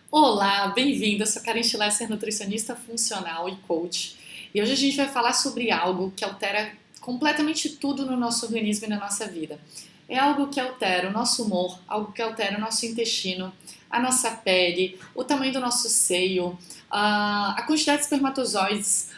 Olá, bem-vindo. Eu sou Karen Schlesser, nutricionista funcional e coach. E hoje a gente vai falar sobre algo que altera completamente tudo no nosso organismo e na nossa vida. É algo que altera o nosso humor, algo que altera o nosso intestino, a nossa pele, o tamanho do nosso seio, a quantidade de espermatozoides,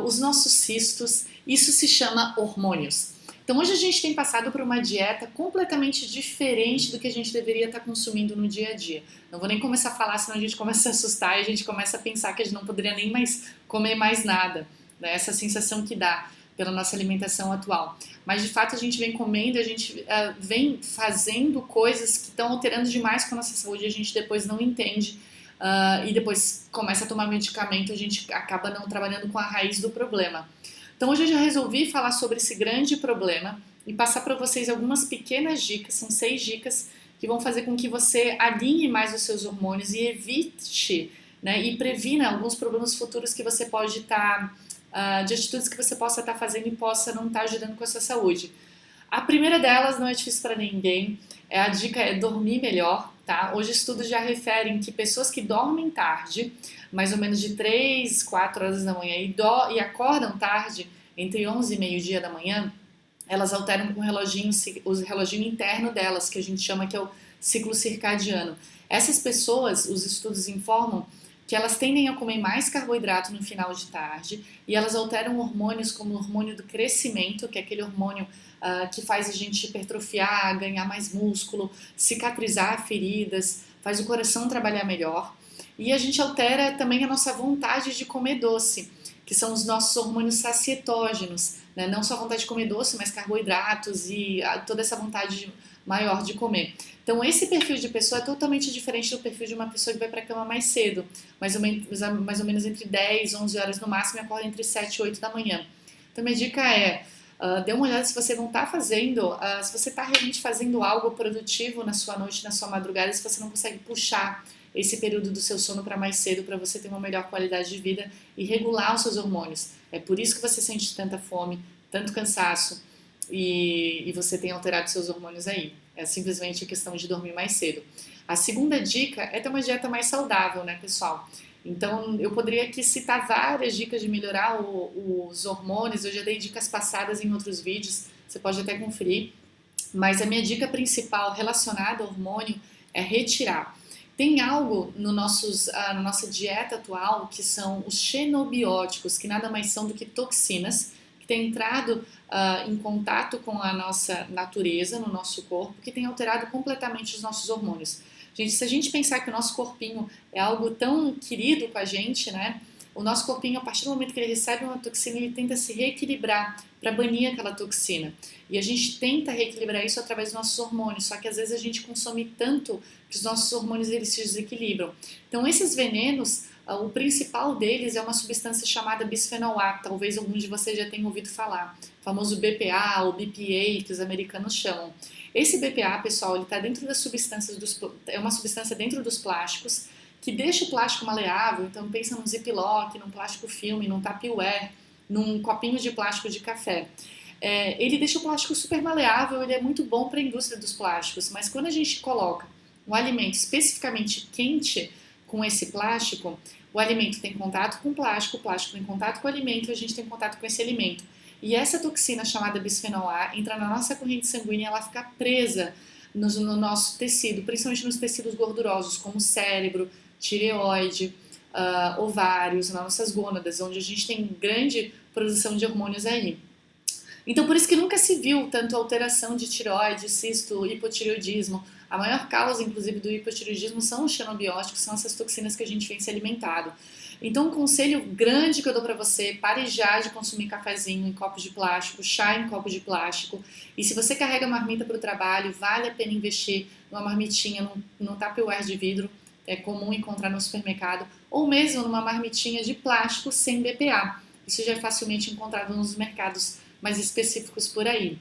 os nossos cistos. Isso se chama hormônios. Então hoje a gente tem passado por uma dieta completamente diferente do que a gente deveria estar consumindo no dia a dia. Não vou nem começar a falar, senão a gente começa a se assustar e a gente começa a pensar que a gente não poderia nem mais comer mais nada, né? Essa sensação que dá pela nossa alimentação atual. Mas de fato a gente vem comendo, a gente vem fazendo coisas que estão alterando demais com a nossa saúde e a gente depois não entende. E depois começa a tomar medicamento, a gente acaba não trabalhando com a raiz do problema. Então hoje eu já resolvi falar sobre esse grande problema e passar para vocês algumas pequenas dicas, são 6 dicas que vão fazer com que você alinhe mais os seus hormônios e evite, né, e previna alguns problemas futuros que você pode estar, de atitudes que você possa estar fazendo e possa não estar ajudando com a sua saúde. A primeira delas não é difícil para ninguém, a dica é dormir melhor, tá? Hoje estudos já referem que pessoas que dormem tarde, mais ou menos de 3, 4 horas da manhã e acordam tarde, entre 11 e meio-dia da manhã, elas alteram com o reloginho interno delas, que a gente chama que é o ciclo circadiano. Essas pessoas, os estudos informam que elas tendem a comer mais carboidrato no final de tarde e elas alteram hormônios como o hormônio do crescimento, que é aquele hormônio que faz a gente hipertrofiar, ganhar mais músculo, cicatrizar feridas, faz o coração trabalhar melhor. E a gente altera também a nossa vontade de comer doce, que são os nossos hormônios sacietógenos, né? Não só a vontade de comer doce, mas carboidratos e toda essa vontade maior de comer. Então esse perfil de pessoa é totalmente diferente do perfil de uma pessoa que vai para a cama mais cedo, mais ou menos entre 10, 11 horas no máximo e acorda entre 7 e 8 da manhã. Então minha dica é, dê uma olhada se você não está fazendo, se você está realmente fazendo algo produtivo na sua noite, na sua madrugada, se você não consegue puxar esse período do seu sono para mais cedo, para você ter uma melhor qualidade de vida e regular os seus hormônios. É por isso que você sente tanta fome, tanto cansaço e você tem alterado seus hormônios aí. É simplesmente a questão de dormir mais cedo. A segunda dica é ter uma dieta mais saudável, né, pessoal? Então, eu poderia aqui citar várias dicas de melhorar os hormônios. Eu já dei dicas passadas em outros vídeos, você pode até conferir. Mas a minha dica principal relacionada ao hormônio é retirar. Tem algo no na nossa dieta atual que são os xenobióticos, que nada mais são do que toxinas, que têm entrado em contato com a nossa natureza, no nosso corpo, que tem alterado completamente os nossos hormônios. Gente, se a gente pensar que o nosso corpinho é algo tão querido com a gente, né? O nosso corpinho, a partir do momento que ele recebe uma toxina, ele tenta se reequilibrar para banir aquela toxina. E a gente tenta reequilibrar isso através dos nossos hormônios, só que às vezes a gente consome tanto que os nossos hormônios eles se desequilibram. Então esses venenos, o principal deles é uma substância chamada bisfenol A, talvez alguns de vocês já tenham ouvido falar, o famoso BPA ou BPA que os americanos chamam. Esse BPA, pessoal, ele está dentro das substâncias é uma substância dentro dos plásticos que deixa o plástico maleável. Então pensa num ziplock, num plástico filme, num tupperware, num copinho de plástico de café. Ele deixa o plástico super maleável, ele é muito bom para a indústria dos plásticos, mas quando a gente coloca um alimento especificamente quente com esse plástico, o alimento tem contato com o plástico tem contato com o alimento e a gente tem contato com esse alimento. E essa toxina chamada bisfenol A entra na nossa corrente sanguínea e ela fica presa no nosso tecido, principalmente nos tecidos gordurosos, como o cérebro, tireoide, ovários, nas nossas gônadas, onde a gente tem grande produção de hormônios aí. Então, por isso que nunca se viu tanto alteração de tireoide, cisto, hipotireoidismo. A maior causa, inclusive, do hipotireoidismo são os xenobióticos, são essas toxinas que a gente vem se alimentado. Então, um conselho grande que eu dou pra você, pare já de consumir cafezinho em copos de plástico, chá em copos de plástico. E se você carrega marmita para o trabalho, vale a pena investir numa marmitinha, num tupperware de vidro, é comum encontrar no supermercado, ou mesmo numa marmitinha de plástico sem BPA. Isso já é facilmente encontrado nos mercados mais específicos por aí.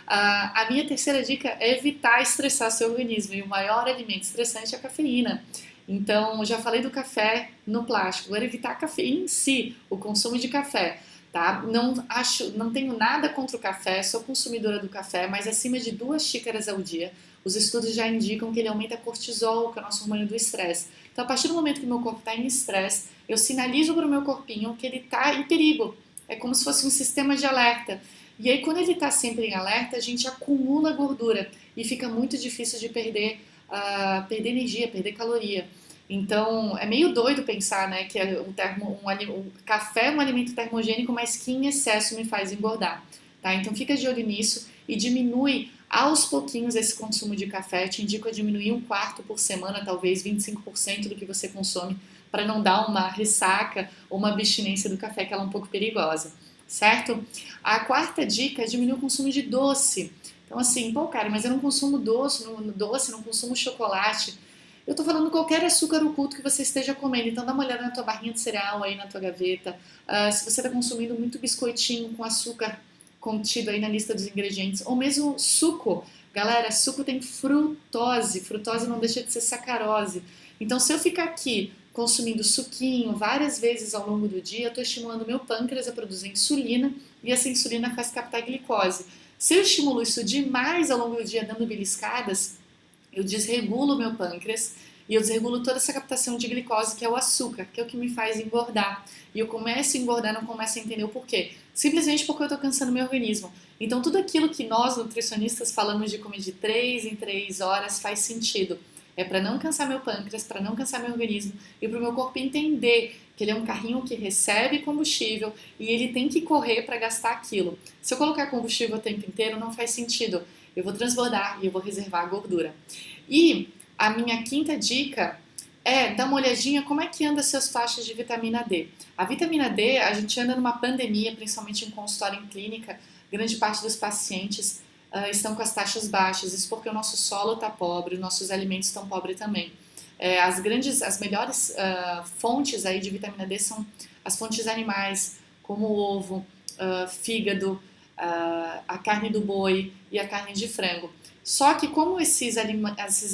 A minha terceira dica é evitar estressar seu organismo, e o maior alimento estressante é a cafeína. Então, já falei do café no plástico, agora evitar a cafeína em si, o consumo de café. tá? Não tenho nada contra o café, sou consumidora do café, mas acima de 2 xícaras ao dia, os estudos já indicam que ele aumenta cortisol, que é o nosso hormônio do estresse. Então, a partir do momento que o meu corpo está em estresse, eu sinalizo para o meu corpinho que ele está em perigo. É como se fosse um sistema de alerta. E aí, quando ele está sempre em alerta, a gente acumula gordura e fica muito difícil de perder energia, perder caloria. Então, é meio doido pensar, né, que o café é um alimento termogênico, mas que em excesso me faz engordar, tá? Então, fica de olho nisso e diminui aos pouquinhos esse consumo de café. Te indico a diminuir 1/4 por semana, talvez 25% do que você consome, para não dar uma ressaca ou uma abstinência do café, que ela é um pouco perigosa, certo? A quarta dica é diminuir o consumo de doce. Então, assim, pô, cara, mas eu não consumo doce, não consumo chocolate. Eu tô falando qualquer açúcar oculto que você esteja comendo, então dá uma olhada na tua barrinha de cereal aí na tua gaveta. Se você está consumindo muito biscoitinho com açúcar contido aí na lista dos ingredientes, ou mesmo suco. Galera, suco tem frutose, frutose não deixa de ser sacarose. Então, se eu ficar aqui consumindo suquinho várias vezes ao longo do dia, eu estou estimulando meu pâncreas a produzir insulina e essa insulina faz captar glicose. Se eu estimulo isso demais ao longo do dia dando beliscadas, eu desregulo meu pâncreas e eu desregulo toda essa captação de glicose, que é o açúcar, que é o que me faz engordar. E eu começo a engordar, não começo a entender o porquê. Simplesmente porque eu estou cansando meu organismo. Então, tudo aquilo que nós, nutricionistas, falamos de comer de 3 em 3 horas faz sentido. É para não cansar meu pâncreas, para não cansar meu organismo e para o meu corpo entender que ele é um carrinho que recebe combustível e ele tem que correr para gastar aquilo. Se eu colocar combustível o tempo inteiro, não faz sentido. Eu vou transbordar e eu vou reservar a gordura. E a minha quinta dica é dar uma olhadinha como é que anda seus taxas de vitamina D. A vitamina D, a gente anda numa pandemia, principalmente em consultório em clínica, grande parte dos pacientes estão com as taxas baixas, isso porque o nosso solo está pobre, os nossos alimentos estão pobres também. As melhores fontes aí de vitamina D são as fontes animais, como o ovo, fígado, a carne do boi e a carne de frango. Só que como esses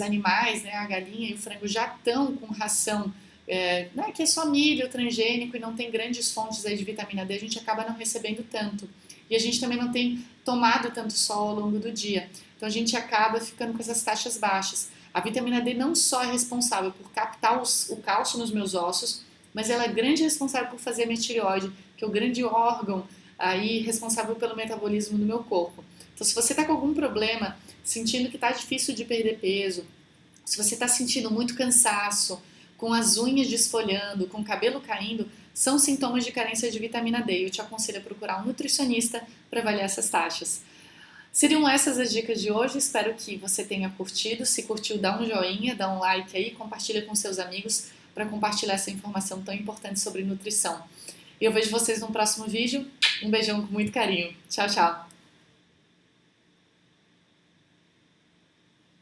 animais, né, a galinha e o frango já estão com ração, né, que é só milho transgênico e não tem grandes fontes aí de vitamina D, a gente acaba não recebendo tanto. E a gente também não tem tomado tanto sol ao longo do dia. Então a gente acaba ficando com essas taxas baixas. A vitamina D não só é responsável por captar o cálcio nos meus ossos, mas ela é grande responsável por fazer a minha tireoide, que é o grande órgão aí responsável pelo metabolismo do meu corpo. Então se você está com algum problema, sentindo que está difícil de perder peso, se você está sentindo muito cansaço, com as unhas desfolhando, com o cabelo caindo, são sintomas de carência de vitamina D. Eu te aconselho a procurar um nutricionista para avaliar essas taxas. Seriam essas as dicas de hoje, espero que você tenha curtido. Se curtiu, dá um joinha, dá um like aí, compartilha com seus amigos para compartilhar essa informação tão importante sobre nutrição. Eu vejo vocês no próximo vídeo. Um beijão com muito carinho. Tchau, tchau!